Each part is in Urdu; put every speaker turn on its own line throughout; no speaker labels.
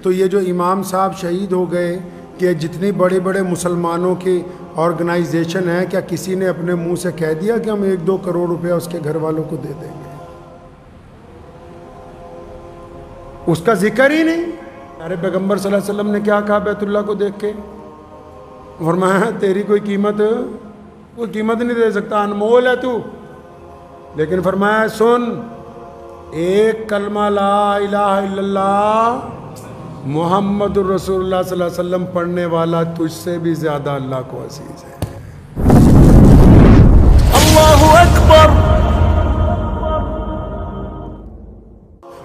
تو یہ جو امام صاحب شہید ہو گئے کہ جتنی بڑے بڑے مسلمانوں کی آرگنائزیشن ہے، کیا کسی نے اپنے منہ سے کہہ دیا کہ ہم 1-2 کروڑ روپیہ اس کے گھر والوں کو دے دیں گے؟ اس کا ذکر ہی نہیں۔ پیارے پیغمبر صلی اللہ علیہ وسلم نے کیا کہا بیت اللہ کو دیکھ کے؟ فرمایا تیری کوئی قیمت نہیں دے سکتا، انمول ہے تو۔ لیکن فرمایا سن، ایک کلمہ لا الہ الا اللہ محمد الرسول اللہ صلی اللہ علیہ وسلم پڑھنے والا تجھ سے بھی زیادہ اللہ کو عزیز ہے۔
اللہ اکبر۔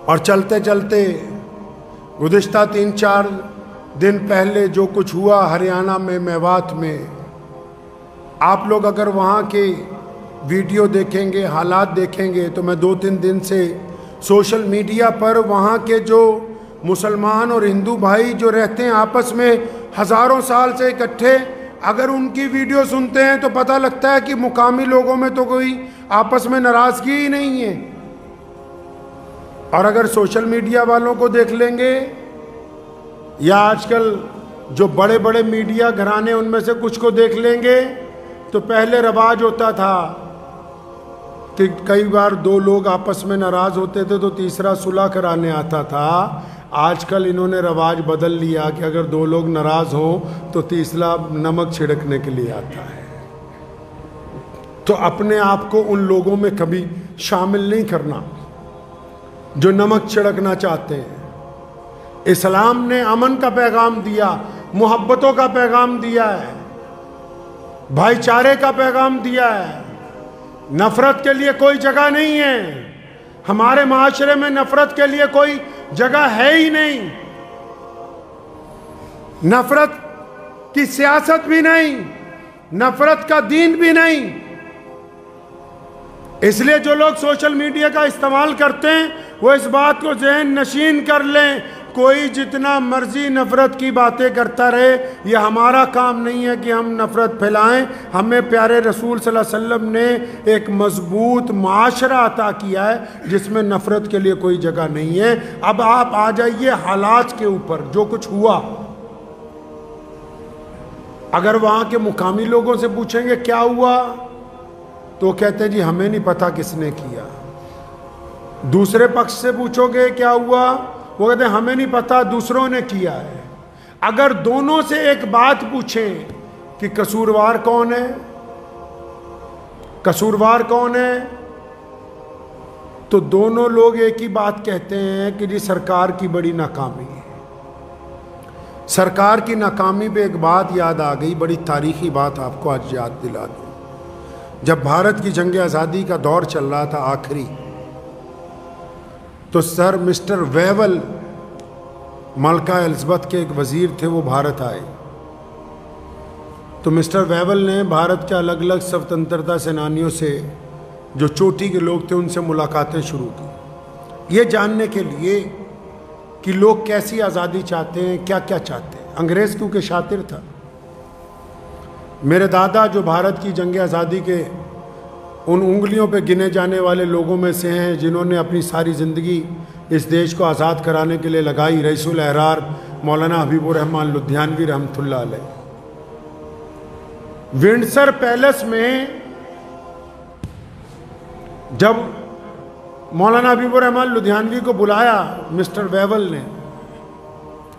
اور چلتے چلتے گزشتہ 3-4 دن پہلے جو کچھ ہوا ہریانہ میں، میوات میں، آپ لوگ اگر وہاں کے ویڈیو دیکھیں گے، حالات دیکھیں گے، تو میں 2-3 دن سے سوشل میڈیا پر وہاں کے جو مسلمان اور ہندو بھائی جو رہتے ہیں آپس میں ہزاروں سال سے اکٹھے، اگر ان کی ویڈیو سنتے ہیں تو پتہ لگتا ہے کہ مقامی لوگوں میں تو کوئی آپس میں ناراضگی ہی نہیں ہے۔ اور اگر سوشل میڈیا والوں کو دیکھ لیں گے، یا آج کل جو بڑے بڑے میڈیا گھرانے ان میں سے کچھ کو دیکھ لیں گے، تو پہلے رواج ہوتا تھا کہ کئی بار 2 لوگ آپس میں ناراض ہوتے تھے تو تیسرا صلح کرانے آتا تھا۔ آج کل انہوں نے رواج بدل لیا کہ اگر 2 لوگ ناراض ہوں تو تیسرا نمک چھڑکنے کے لیے آتا ہے۔ تو اپنے آپ کو ان لوگوں میں کبھی شامل نہیں کرنا جو نمک چھڑکنا چاہتے ہیں۔ اسلام نے امن کا پیغام دیا، محبتوں کا پیغام دیا ہے، بھائی چارے کا پیغام دیا ہے۔ نفرت کے لیے کوئی جگہ نہیں ہے، ہمارے معاشرے میں نفرت کے لیے کوئی جگہ ہے ہی نہیں، نفرت کی سیاست بھی نہیں، نفرت کا دین بھی نہیں۔ اس لیے جو لوگ سوشل میڈیا کا استعمال کرتے ہیں وہ اس بات کو ذہن نشین کر لیں، کوئی جتنا مرضی نفرت کی باتیں کرتا رہے، یہ ہمارا کام نہیں ہے کہ ہم نفرت پھیلائیں۔ ہمیں پیارے رسول صلی اللہ علیہ وسلم نے ایک مضبوط معاشرہ عطا کیا ہے جس میں نفرت کے لیے کوئی جگہ نہیں ہے۔ اب آپ آ جائیے حالات کے اوپر، جو کچھ ہوا۔ اگر وہاں کے مقامی لوگوں سے پوچھیں گے کیا ہوا تو کہتے ہیں جی ہمیں نہیں پتا کس نے کیا۔ دوسرے پکش سے پوچھو گے کیا ہوا، وہ کہتے ہیں ہمیں نہیں پتا، دوسروں نے کیا ہے۔ اگر دونوں سے ایک بات پوچھیں کہ قصوروار کون ہے، قصوروار کون ہے، تو دونوں لوگ ایک ہی بات کہتے ہیں کہ جی سرکار کی بڑی ناکامی ہے۔ سرکار کی ناکامی پہ ایک بات یاد آ گئی، بڑی تاریخی بات آپ کو آج یاد دلا دوں۔ جب بھارت کی جنگ آزادی کا دور چل رہا تھا آخری، تو سر مسٹر ویول، ملکہ الزبتھ کے ایک وزیر تھے، وہ بھارت آئے۔ تو مسٹر ویول نے بھارت کے الگ الگ سوتنترتا سینانیوں سے، جو چوٹی کے لوگ تھے، ان سے ملاقاتیں شروع کی، یہ جاننے کے لیے کہ لوگ کیسی آزادی چاہتے ہیں، کیا کیا چاہتے ہیں۔ انگریز کیونکہ شاطر تھا۔ میرے دادا جو بھارت کی جنگ آزادی کے ان انگلیوں پہ گنے جانے والے لوگوں میں سے ہیں جنہوں نے اپنی ساری زندگی اس دیش کو آزاد کرانے کے لیے لگائی، رئیس الاحرار مولانا حبیب الرحمن لدھیانوی رحمۃ اللہ علیہ، ونڈسر پیلس میں جب مولانا حبیب الرحمن لدھیانوی کو بلایا مسٹر ویول نے،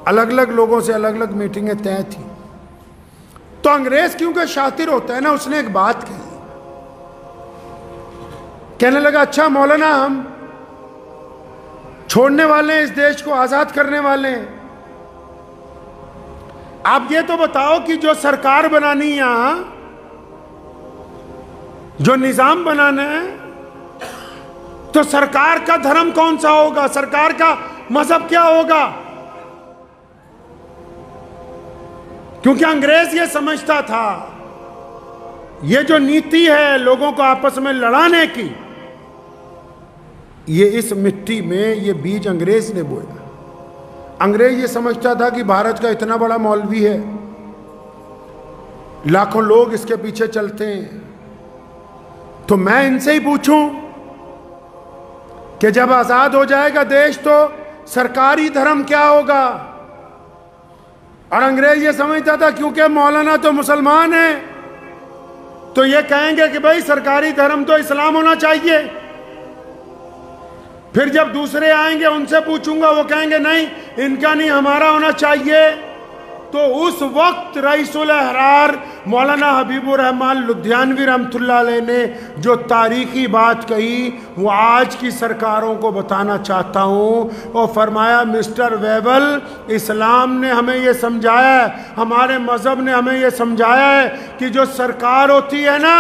الگ الگ لوگوں سے الگ الگ میٹنگیں طے تھیں، تو انگریز کیونکہ شاطر ہوتا ہے نا، اس نے ایک بات کہی، کہنے لگا اچھا مولانا ہم چھوڑنے والے ہیں، اس دیش کو آزاد کرنے والے ہیں، آپ یہ تو بتاؤ کہ جو سرکار بنانی ہے یہاں، جو نظام بنانا ہے، تو سرکار کا دھرم کون سا ہوگا، سرکار کا مذہب کیا ہوگا؟ کیونکہ انگریز یہ سمجھتا تھا یہ جو نیتی ہے لوگوں کو آپس میں لڑانے کی، یہ اس مٹی میں یہ بیج انگریز نے بویا۔ انگریز یہ سمجھتا تھا کہ بھارت کا اتنا بڑا مولوی ہے، لاکھوں لوگ اس کے پیچھے چلتے ہیں، تو میں ان سے ہی پوچھوں کہ جب آزاد ہو جائے گا دیش تو سرکاری دھرم کیا ہوگا؟ اور انگریز یہ سمجھتا تھا کیونکہ مولانا تو مسلمان ہیں تو یہ کہیں گے کہ بھائی سرکاری دھرم تو اسلام ہونا چاہیے. پھر جب دوسرے آئیں گے ان سے پوچھوں گا، وہ کہیں گے نہیں ان کا نہیں ہمارا ہونا چاہیے. تو اس وقت رئیس الاحرار مولانا حبیب الرحمن لدھیانوی رحمۃ اللہ علیہ نے جو تاریخی بات کہی وہ آج کی سرکاروں کو بتانا چاہتا ہوں. اور فرمایا مسٹر ویول، اسلام نے ہمیں یہ سمجھایا ہے، ہمارے مذہب نے ہمیں یہ سمجھایا ہے کہ جو سرکار ہوتی ہے نا،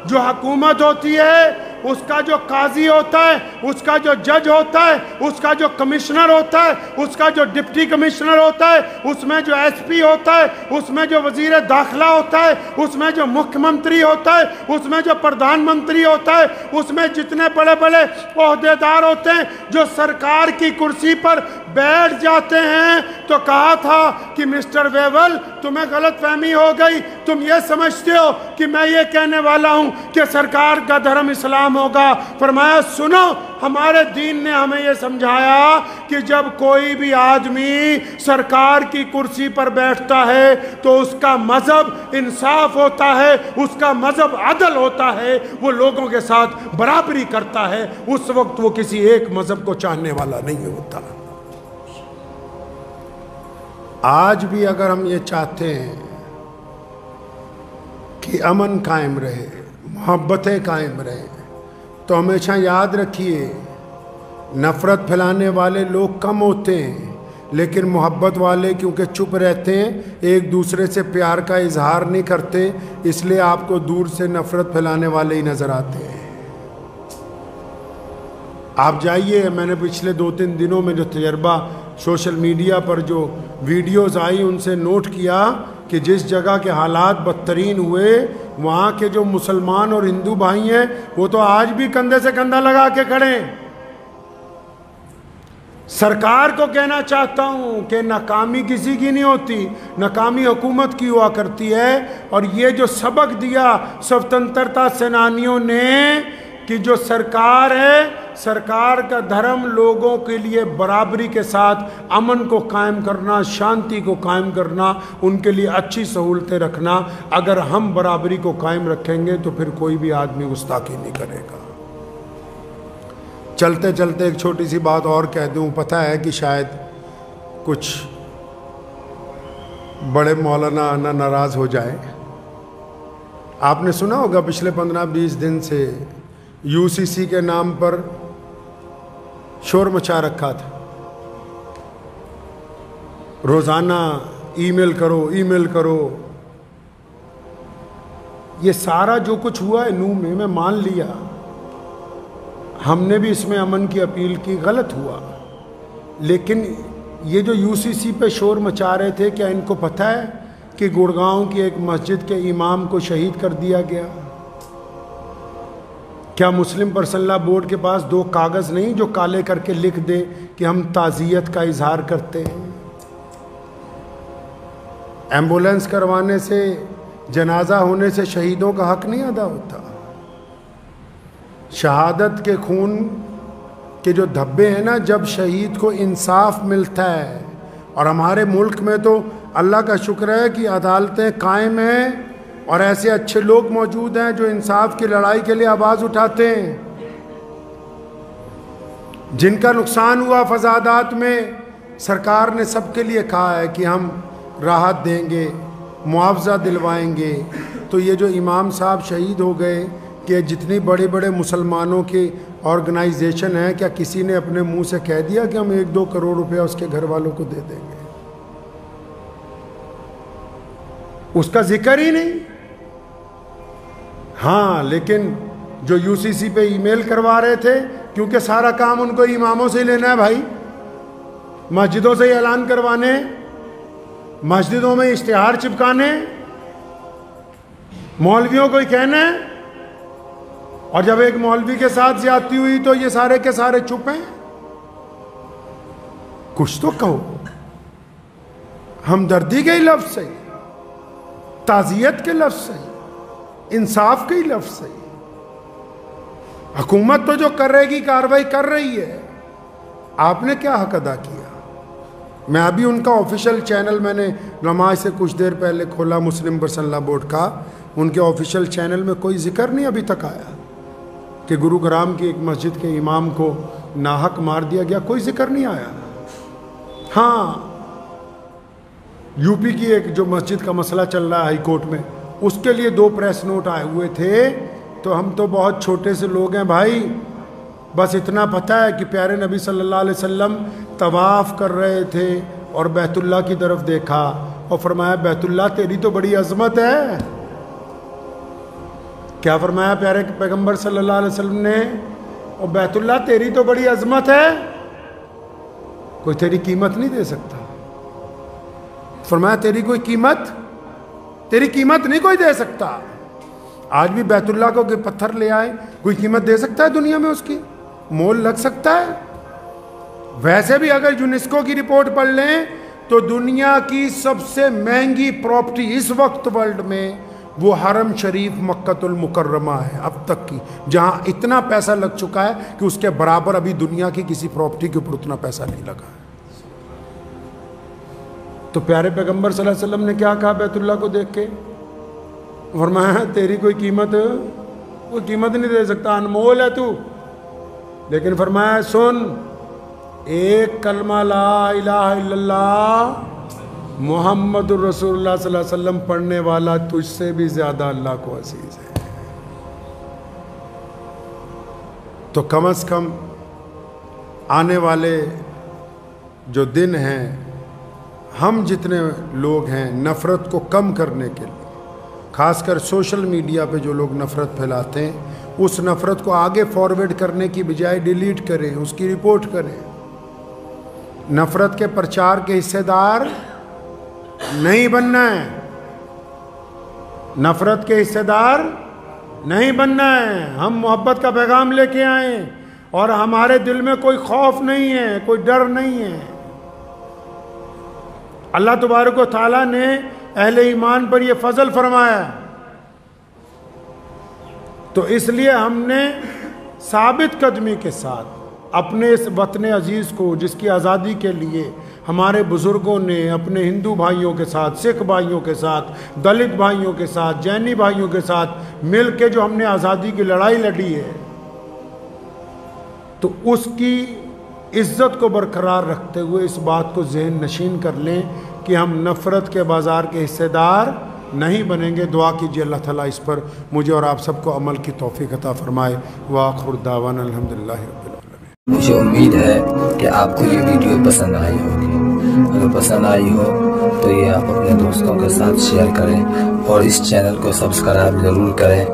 جو حکومت ہوتی ہے، اس کا جو قاضی ہوتا ہے، اس کا جو جج ہوتا ہے، اس کا جو کمشنر ہوتا ہے، اس کا جو ڈپٹی کمشنر ہوتا ہے، اس میں جو ایس پی ہوتا ہے، اس میں جو وزیر داخلہ ہوتا ہے، اس میں جو مکھیہ منتری ہوتا ہے، اس میں جو پردھان منتری ہوتا ہے، اس میں جتنے بڑے بڑے عہدیدار ہوتے ہیں جو سرکار کی کرسی پر بیٹھ جاتے ہیں. تو کہا تھا کہ مسٹر ویول تمہیں غلط فہمی ہو گئی، تم یہ سمجھتے ہو کہ میں یہ کہنے والا ہوں کہ سرکار کا دھرم اسلام ہوگا. فرمایا سنو، ہمارے دین نے ہمیں یہ سمجھایا کہ جب کوئی بھی آدمی سرکار کی کرسی پر بیٹھتا ہے تو اس کا مذہب انصاف ہوتا ہے، اس کا مذہب عدل ہوتا ہے، وہ لوگوں کے ساتھ برابری کرتا ہے. اس وقت وہ کسی ایک مذہب کو چاہنے والا نہیں ہوتا. آج بھی اگر ہم یہ چاہتے ہیں کہ امن قائم رہے، محبتیں قائم رہیں، تو ہمیشہ یاد رکھیے نفرت پھیلانے والے لوگ کم ہوتے ہیں، لیکن محبت والے کیونکہ چپ رہتے ہیں، ایک دوسرے سے پیار کا اظہار نہیں کرتے، اس لیے آپ کو دور سے نفرت پھیلانے والے ہی نظر آتے ہیں. آپ جائیے، میں نے پچھلے 2-3 دنوں میں جو تجربہ سوشل میڈیا پر جو ویڈیوز آئی ان سے نوٹ کیا کہ جس جگہ کے حالات بدترین ہوئے وہاں کے جو مسلمان اور ہندو بھائی ہیں وہ تو آج بھی کندھے سے کندھا لگا کے کھڑے ہیں. سرکار کو کہنا چاہتا ہوں کہ ناکامی کسی کی نہیں ہوتی، ناکامی حکومت کی ہوا کرتی ہے. اور یہ جو سبق دیا سوتنترتا سینانیوں نے کہ جو سرکار ہے، سرکار کا دھرم لوگوں کے لیے برابری کے ساتھ امن کو قائم کرنا، شانتی کو قائم کرنا، ان کے لیے اچھی سہولتیں رکھنا. اگر ہم برابری کو قائم رکھیں گے تو پھر کوئی بھی آدمی گستاخی نہیں کرے گا. چلتے چلتے ایک چھوٹی سی بات اور کہہ دوں. پتہ ہے کہ شاید کچھ بڑے مولانا ناراض ہو جائے. آپ نے سنا ہوگا پچھلے 15-20 دن سے UCC کے نام پر شور مچا رکھا تھا. روزانہ ای میل کرو. یہ سارا جو کچھ ہوا ہے نو میں مان لیا، ہم نے بھی اس میں امن کی اپیل کی، غلط ہوا. لیکن یہ جو UCC پہ شور مچا رہے تھے، کیا ان کو پتہ ہے کہ گڑگاؤں کی ایک مسجد کے امام کو شہید کر دیا گیا؟ کیا مسلم پرسنل لا بورڈ کے پاس 2 کاغذ نہیں جو کالے کر کے لکھ دے کہ ہم تعزیت کا اظہار کرتے ہیں؟ ایمبولینس کروانے سے، جنازہ ہونے سے شہیدوں کا حق نہیں ادا ہوتا. شہادت کے خون کے جو دھبے ہیں نا، جب شہید کو انصاف ملتا ہے، اور ہمارے ملک میں تو اللہ کا شکر ہے کہ عدالتیں قائم ہیں اور ایسے اچھے لوگ موجود ہیں جو انصاف کی لڑائی کے لیے آواز اٹھاتے ہیں. جن کا نقصان ہوا فسادات میں، سرکار نے سب کے لیے کہا ہے کہ ہم راحت دیں گے، معاوضہ دلوائیں گے. تو یہ جو امام صاحب شہید ہو گئے، کہ جتنی بڑے بڑے مسلمانوں کی آرگنائزیشن ہیں، کیا کسی نے اپنے منہ سے کہہ دیا کہ ہم 1-2 کروڑ روپیہ اس کے گھر والوں کو دے دیں گے؟ اس کا ذکر ہی نہیں. ہاں، لیکن جو UCC پہ ای میل کروا رہے تھے، کیونکہ سارا کام ان کو اماموں سے ہی لینا ہے بھائی، مسجدوں سے ہی اعلان کروانے، مسجدوں میں اشتہار چپکانے، مولویوں کو ہی کہنا ہے. اور جب ایک مولوی کے ساتھ زیادتی ہوئی تو یہ سارے کے سارے چپ ہیں. کچھ تو کہو. ہمدردی کے ہی لفظ صحیح، تعزیت کے لفظ صحیح، انصاف کے ہی لفظ صحیح. حکومت تو جو کر رہے گی کارروائی کر رہی ہے، آپ نے کیا حق ادا کیا؟ میں ابھی ان کا آفیشیل چینل میں نے نماز سے کچھ دیر پہلے کھولا، مسلم پرسنل لا بورڈ کا، ان کے آفیشیل چینل میں کوئی ذکر نہیں ابھی تک آیا کہ گروگرام کی ایک مسجد کے امام کو ناحق مار دیا گیا، کوئی ذکر نہیں آیا۔ ہاں، یو پی کی ایک جو مسجد کا مسئلہ چل رہا ہے ہائی کورٹ میں، اس کے لیے 2 پریس نوٹ آئے ہوئے تھے، تو ہم تو بہت چھوٹے سے لوگ ہیں بھائی، بس اتنا پتہ ہے کہ پیارے نبی صلی اللہ علیہ وسلم طواف کر رہے تھے اور بیت اللہ کی طرف دیکھا اور فرمایا بیت اللہ تیری تو بڑی عظمت ہے۔ کیا فرمایا پیارے پیغمبر صلی اللہ علیہ وسلم نے؟ اور بیت اللہ تیری تو بڑی عظمت ہے، کوئی تیری قیمت نہیں دے سکتا۔ فرمایا تیری قیمت نہیں کوئی دے سکتا۔ آج بھی بیت اللہ کو کوئی پتھر لے آئے، کوئی قیمت دے سکتا ہے دنیا میں؟ اس کی مول لگ سکتا ہے؟ ویسے بھی اگر یونیسکو کی رپورٹ پڑھ لیں تو دنیا کی سب سے مہنگی پراپرٹی اس وقت ورلڈ میں وہ حرم شریف مکہ المکرمہ ہے اب تک کی، جہاں اتنا پیسہ لگ چکا ہے کہ اس کے برابر ابھی دنیا کی کسی پراپرٹی کے اوپر اتنا پیسہ نہیں لگا ہے۔ تو پیارے پیغمبر صلی اللہ علیہ وسلم نے کیا کہا بیت اللہ کو دیکھ کے؟ فرمایا تیری کوئی قیمت نہیں دے سکتا، انمول ہے تو۔ لیکن فرمایا سن، ایک کلمہ لا الہ الا اللہ محمد الرسول اللہ صلی اللہ علیہ وسلم پڑھنے والا تجھ سے بھی زیادہ اللہ کو عزیز ہے۔ تو کم از کم آنے والے جو دن ہیں، ہم جتنے لوگ ہیں نفرت کو کم کرنے کے لیے، خاص کر سوشل میڈیا پہ جو لوگ نفرت پھیلاتے ہیں، اس نفرت کو آگے فارورڈ کرنے کی بجائے ڈیلیٹ کریں، اس کی رپورٹ کریں۔ نفرت کے پرچار کے حصے دار نہیں بننا ہے، نفرت کے حصے دار نہیں بننا ہے۔ ہم محبت کا پیغام لے کے آئیں اور ہمارے دل میں کوئی خوف نہیں ہے، کوئی ڈر نہیں ہے۔ اللہ تبارک و تعالیٰ نے اہل ایمان پر یہ فضل فرمایا، تو اس لیے ہم نے ثابت قدمی کے ساتھ اپنے اس وطن عزیز کو، جس کی آزادی کے لیے ہمارے بزرگوں نے اپنے ہندو بھائیوں کے ساتھ، سکھ بھائیوں کے ساتھ، دلت بھائیوں کے ساتھ، جینی بھائیوں کے ساتھ مل کے جو ہم نے آزادی کی لڑائی لڑی ہے، تو اس کی عزت کو برقرار رکھتے ہوئے اس بات کو ذہن نشین کر لیں کہ ہم نفرت کے بازار کے حصے دار نہیں بنیں گے۔ دعا کیجیے اللہ تعالیٰ اس پر مجھے اور آپ سب کو عمل کی توفیق عطا فرمائے۔ وآخر دعوانا الحمدللہ رب العالمین۔
مجھے امید ہے کہ آپ کو یہ ویڈیو پسند آئی ہوگی، اگر پسند آئی ہو تو یہ آپ اپنے دوستوں کے ساتھ شیئر کریں اور اس چینل کو سبسکرائب ضرور کریں۔